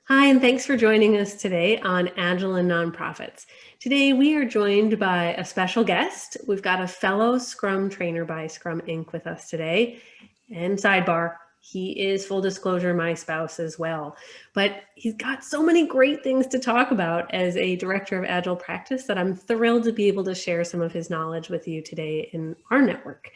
Hi, and thanks for joining us today on Agile and Nonprofits. Today, we are joined by a special guest. We've got a fellow Scrum trainer by Scrum Inc. with us today. And sidebar, he is, full disclosure, my spouse as well. But he's got so many great things to talk about as a director of Agile practice that I'm thrilled to be able to share some of his knowledge with you today in our network.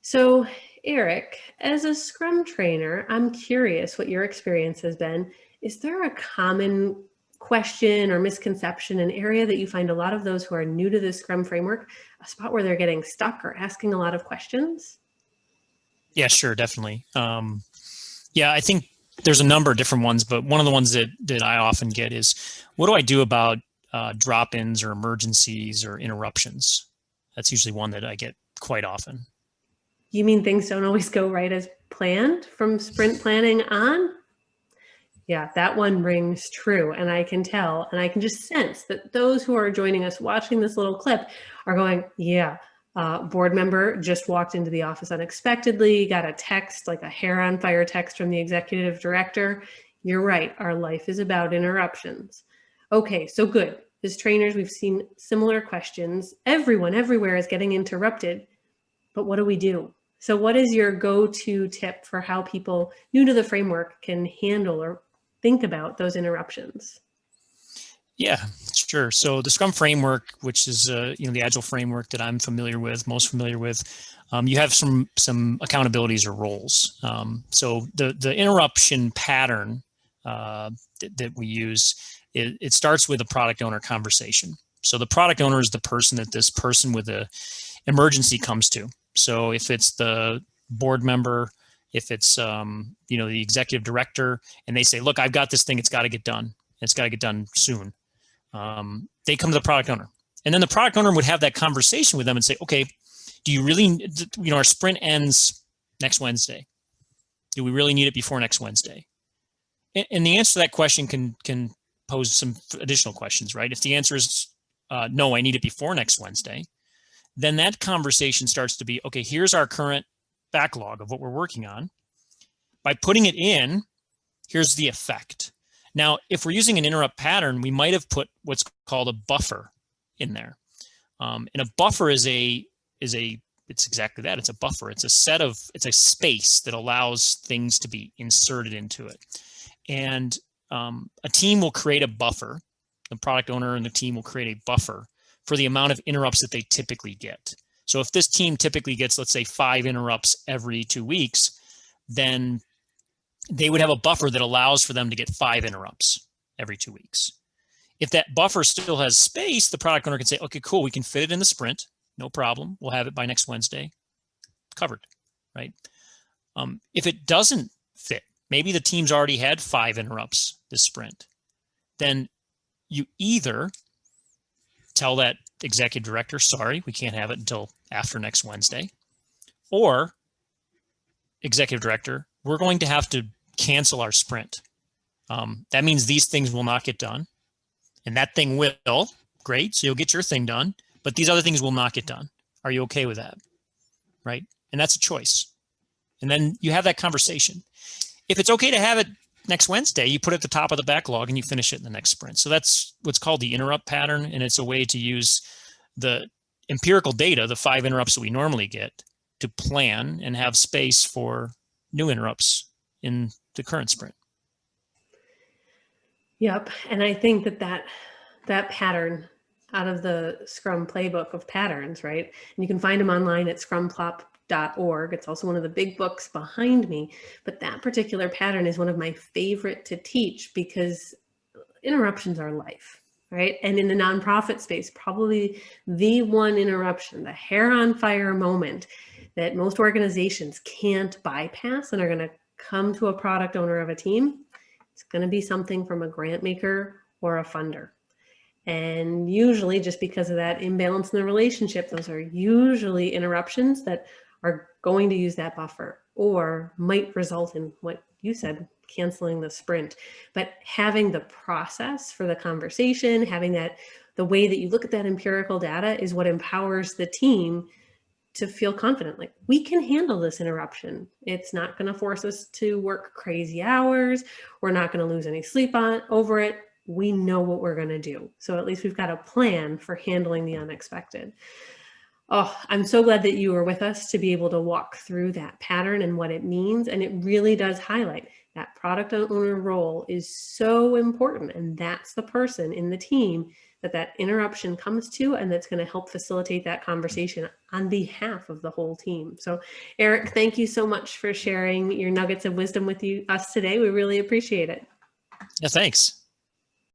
So, Erich, as a Scrum trainer, I'm curious what your experience has been. Is there a common question or misconception, an area that you find a lot of those who are new to the Scrum framework, a spot where they're getting stuck or asking a lot of questions? Yeah, sure, definitely. Yeah, I think there's a number of different ones, but one of the ones that I often get is, what do I do about drop-ins or emergencies or interruptions? That's usually one that I get quite often. You mean things don't always go right as planned from sprint planning on? Yeah, that one rings true. And I can tell, and I can just sense that those who are joining us watching this little clip are going, yeah, board member just walked into the office unexpectedly, got a text, like a hair on fire text from the executive director. You're right, our life is about interruptions. Okay, so good. As trainers, we've seen similar questions. Everyone, everywhere is getting interrupted, but what do we do? So what is your go-to tip for how people new to the framework can handle or think about those interruptions? Yeah, sure. So the Scrum framework, which is the Agile framework that I'm most familiar with, you have some accountabilities or roles. So the interruption pattern that we use, it starts with a product owner conversation. So the product owner is the person that this person with a emergency comes to. So if it's the board member, if it's the executive director, and they say, "Look, I've got this thing; it's got to get done. It's got to get done soon." They come to the product owner, and then the product owner would have that conversation with them and say, "Okay, do you really, our sprint ends next Wednesday. Do we really need it before next Wednesday?" And the answer to that question can pose some additional questions, right? If the answer is no, I need it before next Wednesday, then that conversation starts to be, okay, here's our current backlog of what we're working on. By putting it in, here's the effect. Now, if we're using an interrupt pattern, we might have put what's called a buffer in there. And a buffer it's exactly that. It's a buffer. It's a space that allows things to be inserted into it. And a team will create a buffer. The product owner and the team will create a buffer for the amount of interrupts that they typically get. So if this team typically gets, let's say, 5 interrupts every 2 weeks, then they would have a buffer that allows for them to get 5 interrupts every 2 weeks. If that buffer still has space, the product owner can say, okay, cool, we can fit it in the sprint. No problem. We'll have it by next Wednesday. Covered, right? If it doesn't fit, maybe the team's already had 5 interrupts this sprint, then you either tell that executive director, sorry, we can't have it until after next Wednesday, or executive director, we're going to have to cancel our sprint. That means these things will not get done, and that thing will. Great, so you'll get your thing done, but these other things will not get done. Are you okay with that? Right? And that's a choice. And then you have that conversation. If it's okay to have it next Wednesday, you put it at the top of the backlog and you finish it in the next sprint. So that's what's called the interrupt pattern, and it's a way to use the empirical data, the 5 interrupts that we normally get, to plan and have space for new interrupts in the current sprint. Yep, and I think that pattern out of the Scrum playbook of patterns, right? And you can find them online at scrumplop.org. It's also one of the big books behind me, but that particular pattern is one of my favorite to teach because interruptions are life, right? And in the nonprofit space, probably the one interruption, the hair on fire moment that most organizations can't bypass and are going to come to a product owner of a team, it's going to be something from a grant maker or a funder. And usually, just because of that imbalance in the relationship, those are usually interruptions that are going to use that buffer or might result in what you said, canceling the sprint. But having the process for the conversation, having that, the way that you look at that empirical data is what empowers the team to feel confident, like we can handle this interruption. It's not going to force us to work crazy hours. We're not going to lose any sleep over it. We know what we're going to do. So at least we've got a plan for handling the unexpected. Oh, I'm so glad that you were with us to be able to walk through that pattern and what it means. And it really does highlight that product owner role is so important. And that's the person in the team that interruption comes to, and that's going to help facilitate that conversation on behalf of the whole team. So Erich, thank you so much for sharing your nuggets of wisdom with us today. We really appreciate it. Yeah, thanks.